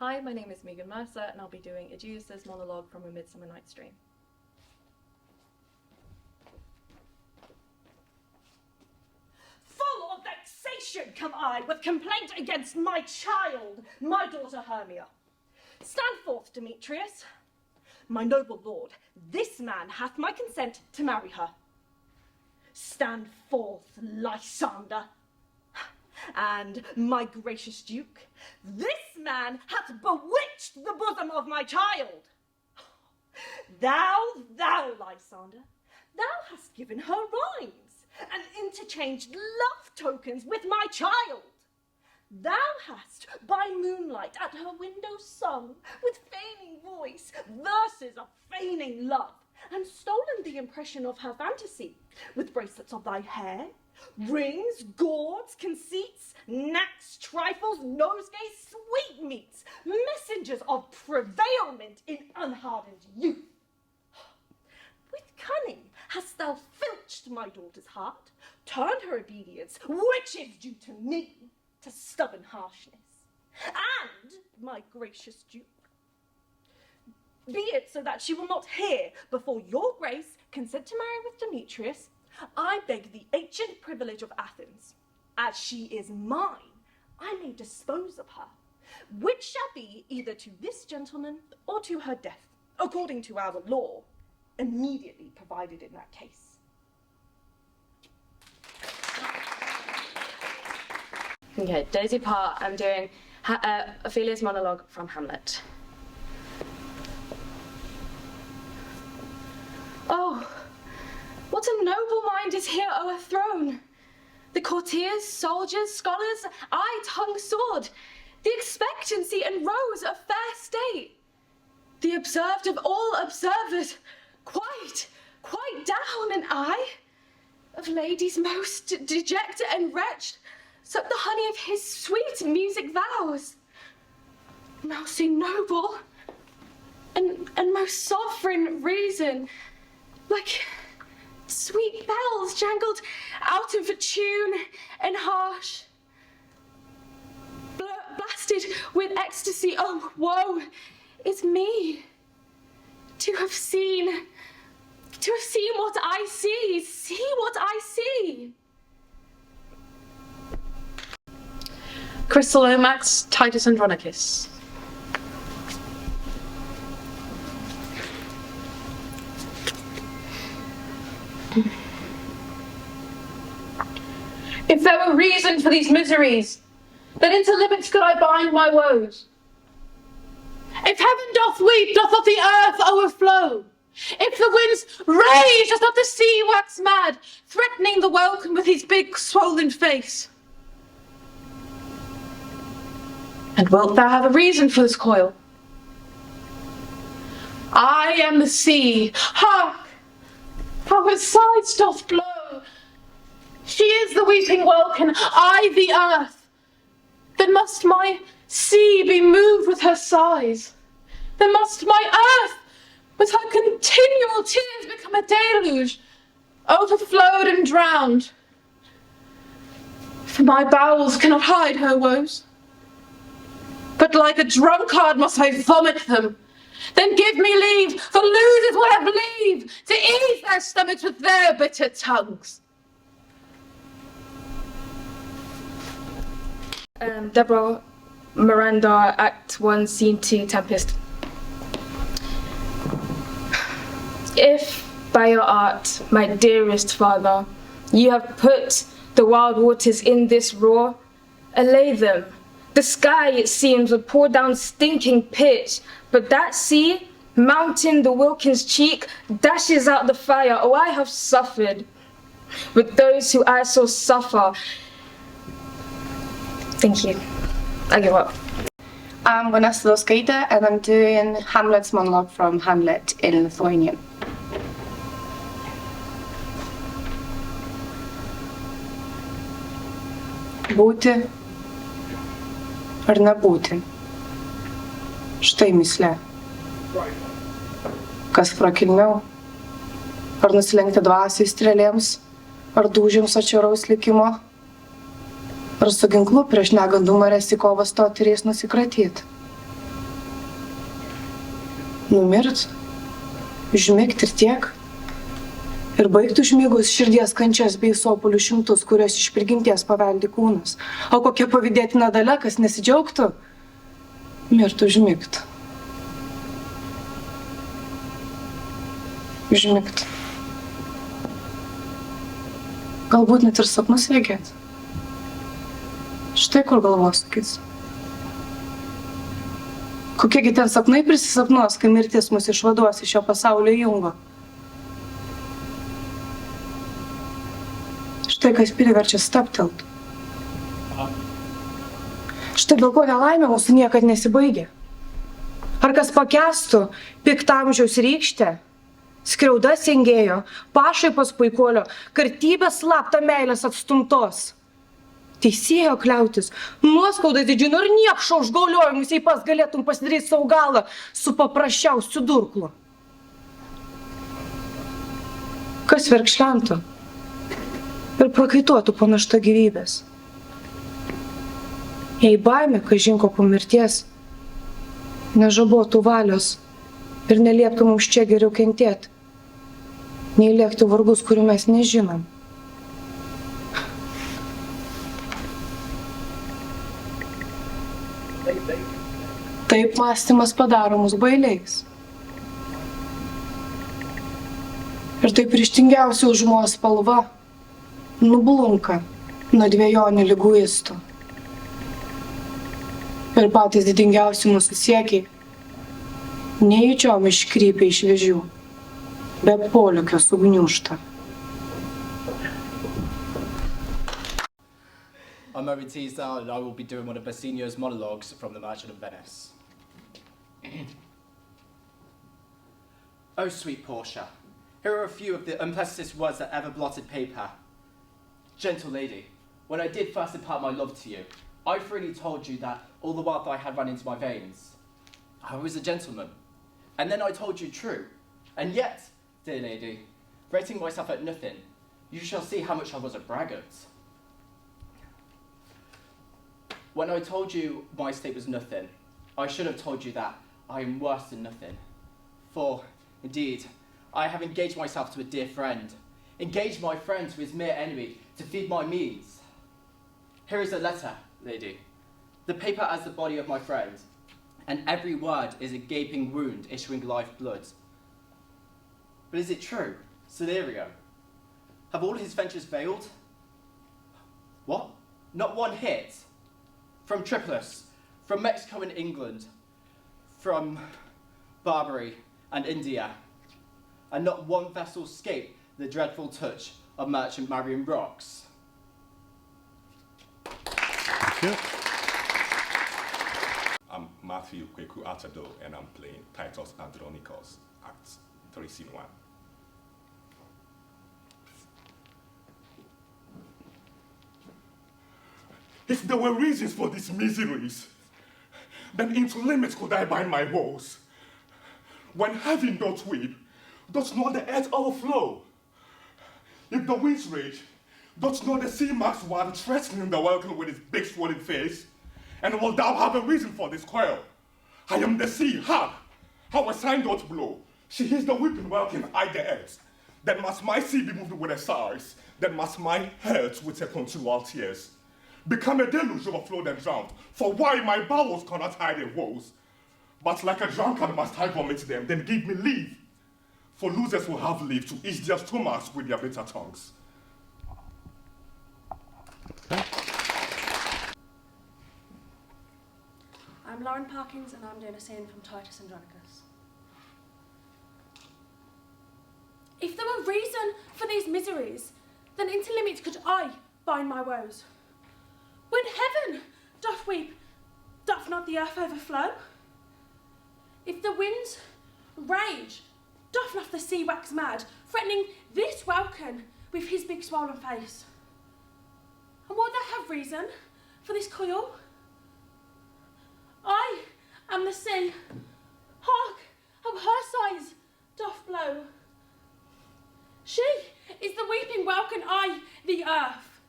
Hi, my name is Megan Mercer and I'll be doing Aegeus's monologue from A Midsummer Night's Dream. Full of vexation come I with complaint against my child, my daughter Hermia. Stand forth, Demetrius. My noble lord, this man hath my consent to marry her. Stand forth, Lysander. And my gracious duke, this man hath bewitched the bosom of my child. Thou, Lysander, thou hast given her rhymes and interchanged love tokens with my child. Thou hast, by moonlight, at her window sung, with feigning voice, verses of feigning love, and stolen the impression of her fantasy, with bracelets of thy hair, rings, gauds, conceits, knacks, trifles, nosegays, sweetmeats, messengers of prevailment in unhardened youth. With cunning hast thou filched my daughter's heart, turned her obedience, which is due to me, to stubborn harshness. And, my gracious duke, be it so that she will not hear before your grace consent to marry with Demetrius, I beg the ancient privilege of Athens, as she is mine, I may dispose of her, which shall be either to this gentleman or to her death, according to our law, immediately provided in that case. Okay, Daisy part, I'm doing Ophelia's monologue from Hamlet. Oh, what a noble mind is here o'erthrown! The courtiers, soldiers, scholars, eye-tongue sword, the expectancy and rose of fair state, the observed of all observers, quite down, and I, of ladies most dejected and wretched, suck the honey of his sweet music vows. Mousy noble, and most sovereign reason, like sweet bells jangled out of tune and harsh, blasted with ecstasy. Oh, woe is me to have seen what I see what I see. Crystallomax, Titus Andronicus. If there were reason for these miseries, then into limits could I bind my woes. If heaven doth weep, doth not the earth overflow? If the winds rage, does not the sea wax mad, threatening the welcome with his big swollen face? And wilt thou have a reason for this coil? I am the sea, hark, how her sides doth blow. She is the weeping welkin, I the earth. Then must my sea be moved with her sighs. Then must my earth, with her continual tears, become a deluge, overflowed and drowned. For my bowels cannot hide her woes, but like a drunkard must I vomit them. Then give me leave, for losers will have leave, to ease their stomachs with their bitter tongues. Deborah, Miranda, Act 1, Scene 2, Tempest. If by your art, my dearest father, you have put the wild waters in this roar, allay them. The sky, it seems, would pour down stinking pitch, but that sea, mounting the Wilkins cheek, dashes out the fire. Oh, I have suffered with those who I saw suffer. Thank you. I give up. I'm Vanessa Doskaita, and I'm doing Hamlet's monologue from Hamlet in Lithuanian. Būti ar nebūti. Štai mįslė. Kas prakilniau? Ar nusilenkti dvasiai strėlėms, ar dūžiams atšiauraus likimo? Ar su ginklu prieš negandų marias į kovą stoti ir jais nusikratyti? Numirt, užmigti ir tiek. Ir baigti užmigus širdies kančias bei sopulių šimtus, kurios iš prigimties paveldi kūnas. O kokia pavydėtina dalia, kas nesidžiaugtų? Mirti užmigti. Užmigti. Galbūt net ir sapnus regėti. Štai kur galvos sakys. Kokiegi ten sapnai prisisapnuos, kai mirtis mus išvaduos iš šio pasaulio jungo. Štai kas priverčia stabtelt. Štai dėl ko nelaimė mūsų niekad nesibaigia. Ar kas pakęstų piktamžiaus rykštę, skriaudas engėjo, pašaipos puikuolio, kartybės slaptą meilės atstumtos. Teisėjo kliautis, nuoskaudas didžiūnų ir niekšo užgauliojimus, jei pas galėtum pasidaryti savo galą su paprasčiausiu durklu. Kas verkšlentų ir prakaituotų po našta gyvybės. Jei baimė, kažinko po mirties, nežabotų valios ir nelieptų mums čia geriau kentėti, nei lėkti vargus, kurių mes nežinom. Taip mąstymas padaro mus bailiais. Ir taip ryžtingiausia užmos spalva nublunka nuo dviejonių liguistų. Ir patys didingiausi mūsų siekiai neįčiom iškrypia iš vėžių, be polėkio sugniužta. I'm Owen Teasdale and I will be doing one of Bassanio's monologues from The Merchant of Venice. Oh, sweet Portia, here are a few of the unpleasantest words that ever blotted paper. Gentle lady, when I did first impart my love to you, I freely told you that all the wealth I had run into my veins. I was a gentleman. And then I told you true. And yet, dear lady, rating myself at nothing, you shall see how much I was a braggart. When I told you my state was nothing, I should have told you that I am worse than nothing. For, indeed, I have engaged myself to a dear friend, engaged my friend to his mere enemy to feed my means. Here is a letter, lady. The paper as the body of my friend, and every word is a gaping wound issuing life blood. But is it true, Celerio? Have all his ventures failed? What? Not one hit? From Tripolis, from Mexico and England, from Barbary and India, and not one vessel escaped the dreadful touch of merchant Marion Rocks. Thank you. I'm Matthew Kweku Atado, and I'm playing Titus Andronicus, Act 3, Scene 1. If there were reasons for these miseries, then into limits could I bind my woes. When heaven doth weep, doth not the earth overflow? If the winds rage, doth not the sea marks wild, threatening the welcome with its big swollen face? And wilt thou have a reason for this quarrel? I am the sea, hark! How a sign doth blow. She hears the weeping welcome, I the earth. Then must my sea be moved with her sighs, then must my heart with her continual tears become a deluge overflowed and drowned. For why my bowels cannot hide their woes? But like a drunkard must I vomit them, then give me leave. For losers will have leave to eat their stomachs with their bitter tongues. I'm Lauren Parkins and I'm doing a scene from Titus Andronicus. If there were reason for these miseries, then into limits could I bind my woes. When heaven doth weep, doth not the earth overflow? If the winds rage, doth not the sea wax mad, threatening this welkin with his big swollen face? And wilt thou have reason for this coil? I am the sea. Hark, how her sighs doth blow. She is the weeping welkin, I the earth.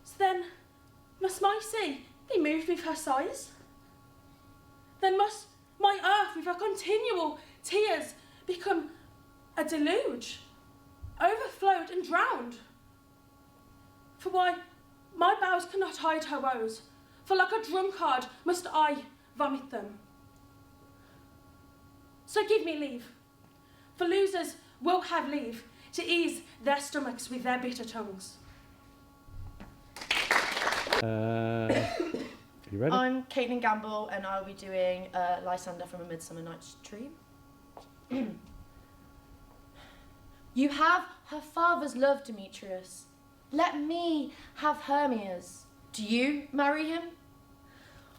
So then must my sea be moved with her sighs? Then must my earth with her continual tears become a deluge, overflowed and drowned. For why, my bowels cannot hide her woes, for like a drunkard must I vomit them. So give me leave, for losers will have leave to ease their stomachs with their bitter tongues. You ready? I'm Caitlin Gamble and I'll be doing Lysander from A Midsummer Night's Dream. You have her father's love, Demetrius. Let me have Hermia's. Do you marry him?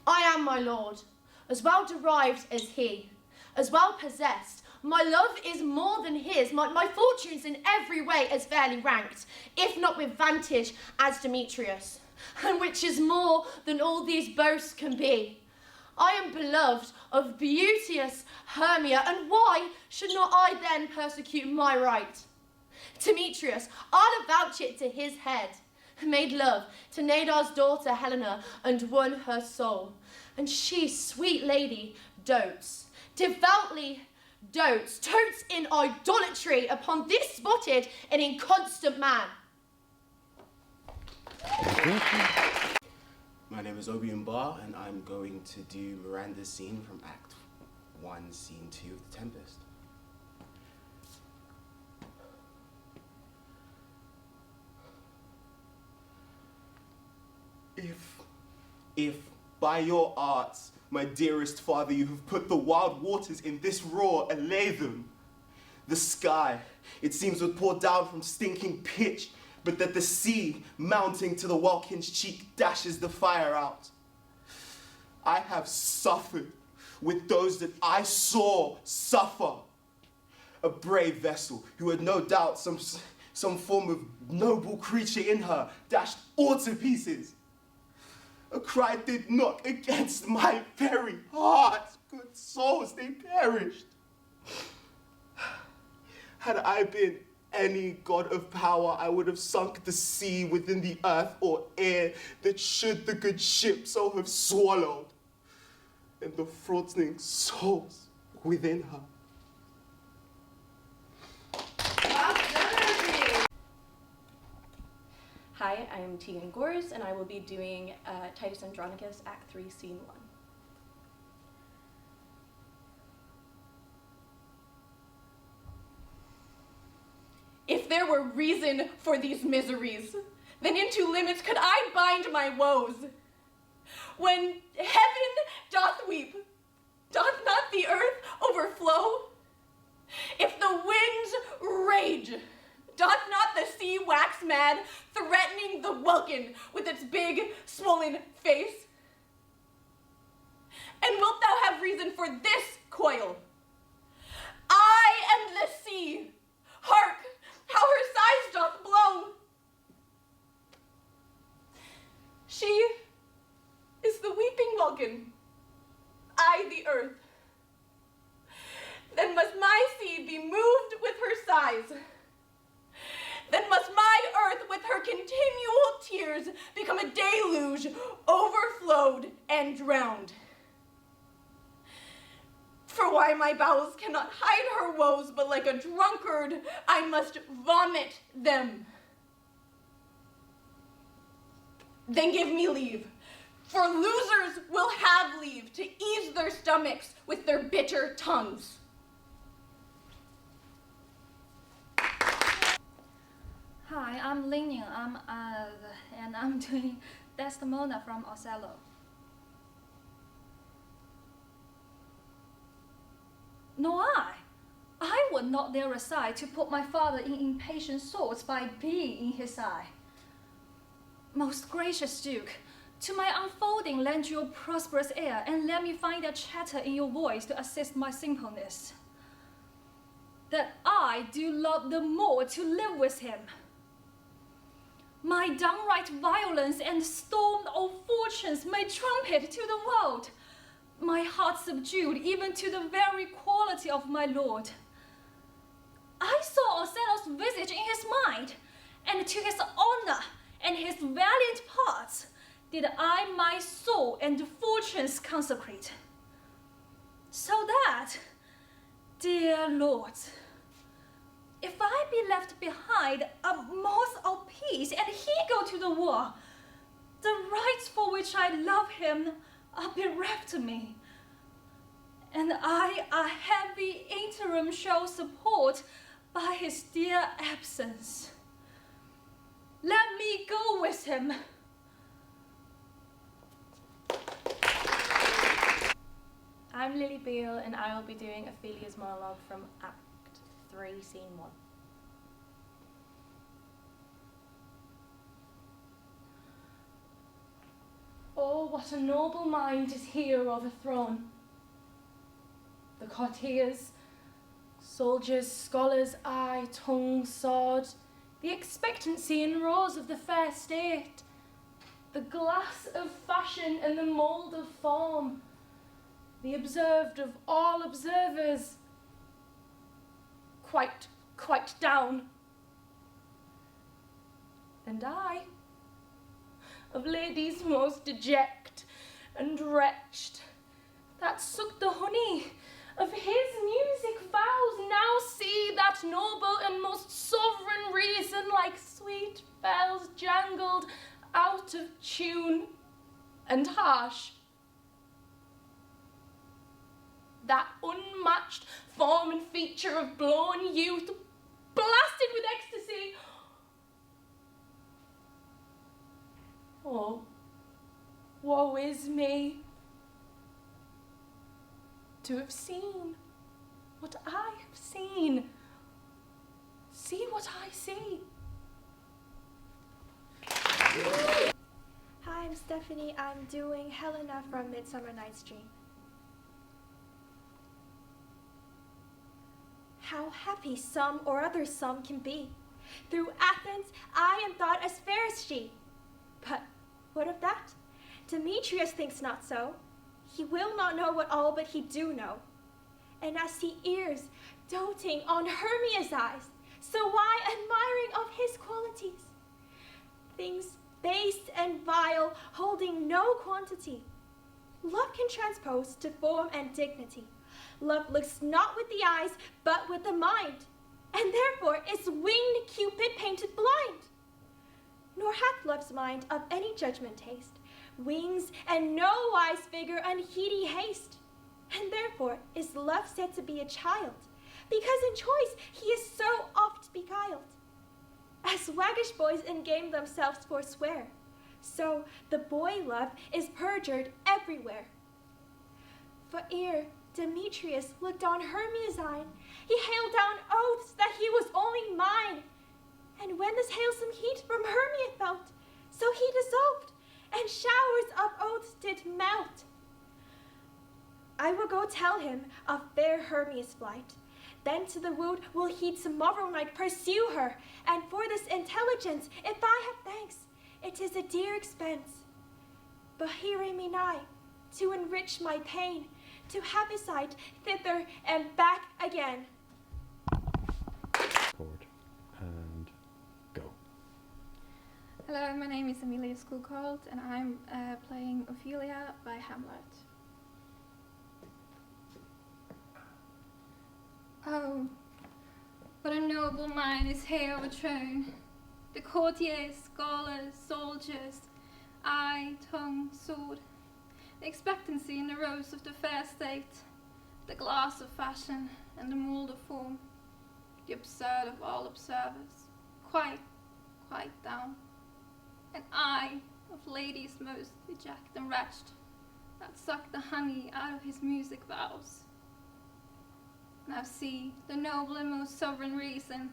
I am, my lord, as well derived as he, as well possessed. My love is more than his, my fortunes in every way as fairly ranked, if not with vantage as Demetrius, and which is more than all these boasts can be. I am beloved of beauteous Hermia, and why should not I then persecute my right? Demetrius, I'll avouch it to his head, made love to Nadar's daughter Helena, and won her soul. And she, sweet lady, dotes, devoutly dotes in idolatry upon this spotted and inconstant man. My name is Obion Barr, and I'm going to do Miranda's scene from Act 1, Scene 2 of The Tempest. If by your arts, my dearest father, you have put the wild waters in this roar, allay them. The sky, it seems, would pour down from stinking pitch, but that the sea, mounting to the welkin's cheek, dashes the fire out. I have suffered with those that I saw suffer. A brave vessel who had no doubt some form of noble creature in her, dashed all to pieces. A cry did knock against my very heart. Good souls, they perished. Had I been any god of power, I would have sunk the sea within the earth or air that should the good ship so have swallowed, and the frightening souls within her. Hi, I'm Tegan Gores, and I will be doing Titus Andronicus, Act 3, Scene 1. If there were reason for these miseries, then into limits could I bind my woes. When heaven doth weep, doth not the earth overflow? If the winds rage, doth not the sea wax mad, threatening the welkin with its big, swollen face? And wilt thou have reason for this coil? I am the sea. Hark, how her sighs doth blow. She is the weeping welkin, I the earth. Then must my sea be moved with her sighs. Then must my earth with her continual tears become a deluge, overflowed and drowned. For why my bowels cannot hide her woes, but like a drunkard I must vomit them. Then give me leave, for losers will have leave to ease their stomachs with their bitter tongues. Hi, I'm Lingning. And I'm doing Desdemona from Othello. Nor I would not dare aside to put my father in impatient thoughts by being in his eye. Most gracious Duke, to my unfolding lend your prosperous ear, and let me find a chatter in your voice to assist my simpleness. That I do love the more to live with him. My downright violence and storm of fortunes may trumpet to the world, my heart subdued even to the very quality of my lord. I saw Othello's visage in his mind, and to his honor and his valiant parts did I my soul and fortunes consecrate. So that, dear Lord, if I be left behind a moth of peace and he go to the war, the rights for which I love him are bereft of me, and I a heavy interim shall support by his dear absence. Let me go with him. I'm Lily Beale, and I will be doing Ophelia's monologue from Act 3, Scene 1. Oh, what a noble mind is here overthrown. The courtiers, soldiers, scholars, eye, tongue, sword, the expectancy and rose of the fair state, the glass of fashion and the mould of form, the observed of all observers, quite down. And I, of ladies most deject and wretched, that suck the honey of his music vows, now see that noble and most sovereign reason like sweet bells jangled out of tune and harsh. That unmatched form and feature of blown youth, blasted with ecstasy. Oh, woe is me, to have seen what I have seen. See what I see. Hi, I'm Stephanie. I'm doing Helena from Midsummer Night's Dream. How happy some or other some can be. Through Athens, I am thought as fair as she. But what of that? Demetrius thinks not so. He will not know what all but he do know. And as he ears, doting on Hermia's eyes, so why admiring of his qualities? Things base and vile, holding no quantity. Love can transpose to form and dignity. Love looks not with the eyes, but with the mind, and therefore is winged Cupid painted blind. Nor hath love's mind of any judgment taste, wings and no wise figure unheedy haste. And therefore is love said to be a child, because in choice he is so oft beguiled. As waggish boys in game themselves forswear, so the boy love is perjured everywhere. For ere Demetrius looked on Hermia's eye, he hailed down oaths that he was only mine. And when this halesome heat from Hermia felt, so he dissolved, and showers of oaths did melt. I will go tell him of fair Hermia's flight. Then to the wood will he tomorrow night pursue her, and for this intelligence, if I have thanks, it is a dear expense. But hearing me nigh, to enrich my pain, to have his sight thither and back again. Record and go. Hello, my name is Amelia Schoolcold, and I'm playing Ophelia by Hamlet. Oh, what a noble mind is here overthrown. The courtiers, scholars, soldiers, eye, tongue, sword, the expectancy in the rose of the fair state, the glass of fashion and the mould of form, the absurd of all observers, quite down. And I, of ladies most deject and wretched, that suck the honey out of his music vows. Now see the noble and most sovereign reason,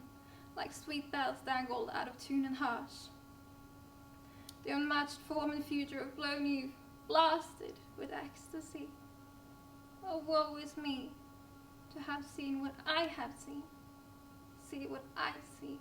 like sweet bells dangled out of tune and harsh. The unmatched form and future of blown youth, blasted with ecstasy. Oh, woe is me, to have seen what I have seen, see what I see.